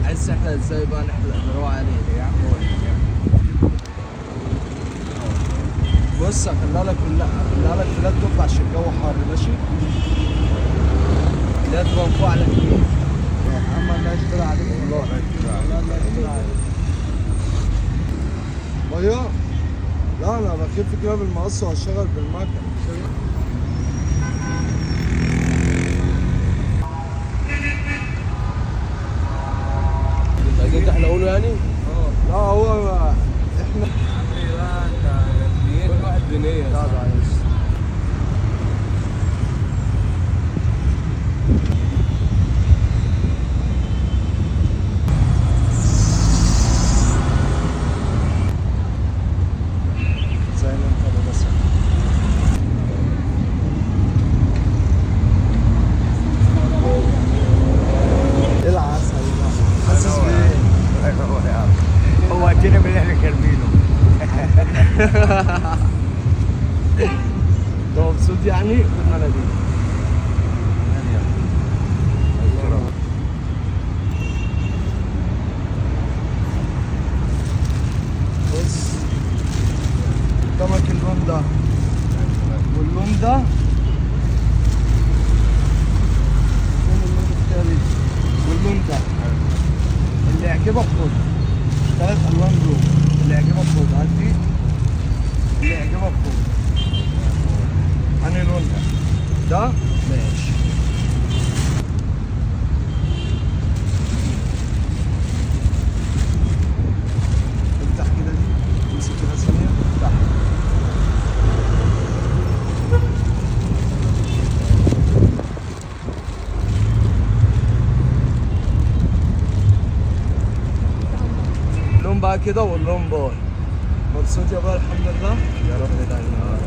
هسه احنا ازاي بقى نروح عليه يا عم. بص خليها لك في اللابتوب عشان الجو حر ماشي. لا تبقى فوق على كتير يا عم. الله يستر عليك والله. الله يستر عليك. ميه؟ لا انا بخف كده بالمقص وهشتغل بالمكنه. عايزين احنا نقوله يعني؟ لا هو احنا عمي بقى انت كل واحد بنيه. لا ده عايز زي ما انت بس. ايه العسل ده؟ حاسس بايه؟ هو ادينا من اللي احنا كارمينه. انت مبسوط يعني؟ خد مناديل. بص قدامك اللون ده واللون ده. فين اللون التالت؟ واللون ده اللي يعجبك خد. ثلاث الوان دول اللي يعجبك خد. عندي اللي يعجبك خد. انهي لون ده؟ ده ماشي. افتح كده دي. امسك كده ثانية. افتح. لون بقى كده واللون باي. مبسوط يا بقى الحمد لله. يا رب دايما.